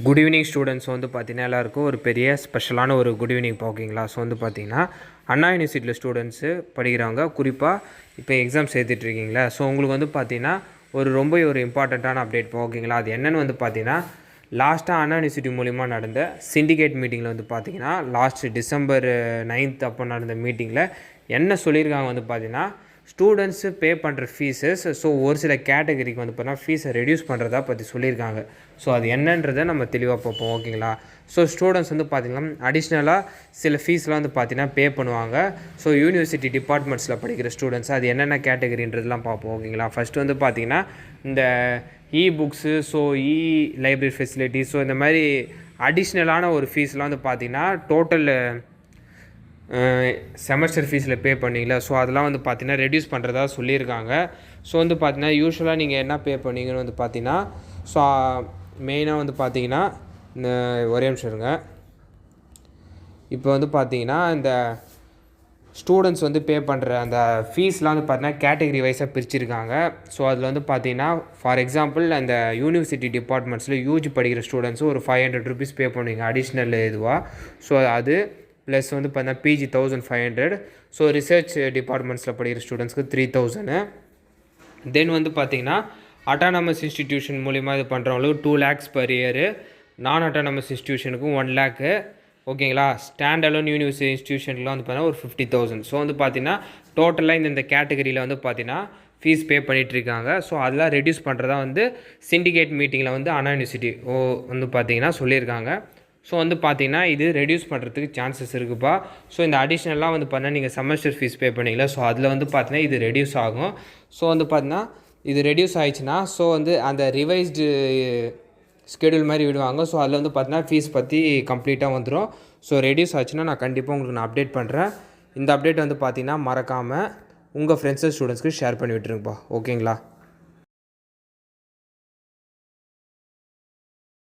Good evening students வந்து பார்த்தீங்கன்னா எல்லாருக்கும் ஒரு பெரிய ஸ்பெஷலான ஒரு குட் ஈவினிங் ஓகேங்களா. ஸோ வந்து பார்த்தீங்கன்னா அண்ணா யூனிவர்சிட்டியில் ஸ்டூடெண்ட்ஸு படிக்கிறவங்க குறிப்பாக இப்போ எக்ஸாம் சேர்த்துட்ருக்கீங்களா. ஸோ உங்களுக்கு வந்து பார்த்தீங்கன்னா ரொம்ப இம்பார்ட்டண்ட்டான அப்டேட் ஓகேங்களா. அது என்னென்னு வந்து பார்த்தீங்கன்னா லாஸ்ட்டாக அண்ணா யூனிவர்சிட்டி மூலிமா நடந்த சிண்டிகேட் மீட்டிங்கில் வந்து பார்த்தீங்கன்னா டிசம்பர் 9 அப்போ நடந்த மீட்டிங்கில் என்ன சொல்லியிருக்காங்க வந்து பார்த்தீங்கன்னா ஸ்டூடெண்ட்ஸு பே பண்ணுற ஃபீஸஸ் ஸோ ஒரு சில கேட்டகரிக்கு வந்து பார்த்தீங்கன்னா ஃபீஸை ரெடியூஸ் பண்ணுறதா பற்றி சொல்லியிருக்காங்க. ஸோ அது என்னன்றதை நம்ம தெளிவாக பார்ப்போம் ஓகேங்களா. ஸோ ஸ்டூடெண்ட்ஸ் வந்து பார்த்திங்கன்னா அடிஷ்னலாக சில ஃபீஸ்லாம் வந்து பார்த்திங்கன்னா பே பண்ணுவாங்க. ஸோ யூனிவர்சிட்டி டிபார்ட்மெண்ட்ஸில் படிக்கிற ஸ்டூடெண்ட்ஸ் அது என்னென்ன கேட்டகரின்றதுலாம் பார்ப்போம் ஓகேங்களா. ஃபஸ்ட்டு வந்து பார்த்திங்கன்னா இந்த books so library facilities so இந்த மாதிரி அடிஷ்னலான ஒரு ஃபீஸ்லாம் வந்து பார்த்திங்கன்னா டோட்டல் செமஸ்டர் ஃபீஸில் பே பண்ணிங்களா. ஸோ அதெல்லாம் வந்து பார்த்திங்கன்னா ரெடியூஸ் பண்ணுறதா சொல்லியிருக்காங்க. ஸோ வந்து பார்த்திங்கன்னா யூஸ்வலாக நீங்கள் என்ன பே பண்ணீங்கன்னு வந்து பார்த்திங்கன்னா ஸோ மெயினாக வந்து பார்த்திங்கன்னா இந்த ஒரே நிமிஷம் இருங்க. இப்போ வந்து பார்த்திங்கன்னா இந்த ஸ்டூடெண்ட்ஸ் வந்து பே பண்ணுற அந்த ஃபீஸ்லாம் வந்து பார்த்திங்கன்னா கேட்டகரி வைஸாக பிரிச்சுருக்காங்க. ஸோ அதில் வந்து பார்த்திங்கன்னா ஃபார் எக்ஸாம்பிள் அந்த யூனிவர்சிட்டி டிபார்ட்மெண்ட்ஸில் யூஜி படிக்கிற ஸ்டூடெண்ட்ஸு ஒரு 500 ரூபீஸ் பே பண்ணுவீங்க அடிஷ்னல் இதுவாக. ஸோ அது ப்ளஸ் வந்து பார்த்தீங்கன்னா பிஜி 1500. ஸோ ரிசர்ச் டிபார்ட்மெண்ட்ஸில் படிக்கிற ஸ்டூடெண்ட்ஸ்க்கு 3000. தென் வந்து பார்த்திங்கன்னா அட்டானமஸ் இன்ஸ்டிடியூஷன் மூலிமா இது பண்ணுறவங்களுக்கு 2 lakhs per year. நான் அட்டானமஸ் இன்ஸ்டிடியூஷனுக்கும் 1 lakh ஓகேங்களா. ஸ்டாண்ட் அலோன் யூனிவர்சிட்டி இன்ஸ்டிடியூஷனுக்குலாம் வந்து பார்த்தீங்கன்னா ஒரு 50,000. ஸோ வந்து பார்த்திங்கன்னா டோட்டலாக இந்த கேட்டகரியில் வந்து பார்த்திங்கன்னா ஃபீஸ் பே பண்ணிகிட்ருக்காங்க. ஸோ அதெல்லாம் ரெடியூஸ் பண்ணுறதா வந்து சிண்டிகேட் மீட்டிங்கில் வந்து அண்ணா யூனிவர்சிட்டி வந்து பார்த்திங்கன்னா சொல்லியிருக்காங்க. ஸோ வந்து பார்த்திங்கன்னா இது ரெடியூஸ் பண்ணுறதுக்கு சான்சஸ் இருக்குப்பா. ஸோ இந்த அடிஷ்னலாக வந்து பார்த்தீங்கன்னா நீங்கள் செமஸ்டர் ஃபீஸ் பே பண்ணிங்களா. ஸோ அதில் வந்து பார்த்தீங்கன்னா இது ரெடியூஸ் ஆகும். ஸோ வந்து பார்த்தீங்கன்னா இது ரெடியூஸ் ஆகிடுச்சுன்னா ஸோ வந்து அந்த ரிவைஸ்டு ஸ்கெடியூல் மாதிரி விடுவாங்க. ஸோ அதில் வந்து பார்த்தீங்கன்னா ஃபீஸ் பற்றி கம்ப்ளீட்டாக வந்துடும். ஸோ ரெடியூஸ் ஆச்சுன்னா நான் கண்டிப்பாக உங்களுக்கு நான் அப்டேட் பண்ணுறேன். இந்த அப்டேட் வந்து பார்த்திங்கன்னா மறக்காமல் உங்கள் ஃப்ரெண்ட்ஸ் ஸ்டூடெண்ட்ஸ்க்கு ஷேர் பண்ணி விட்டுருங்கப்பா ஓகேங்களா.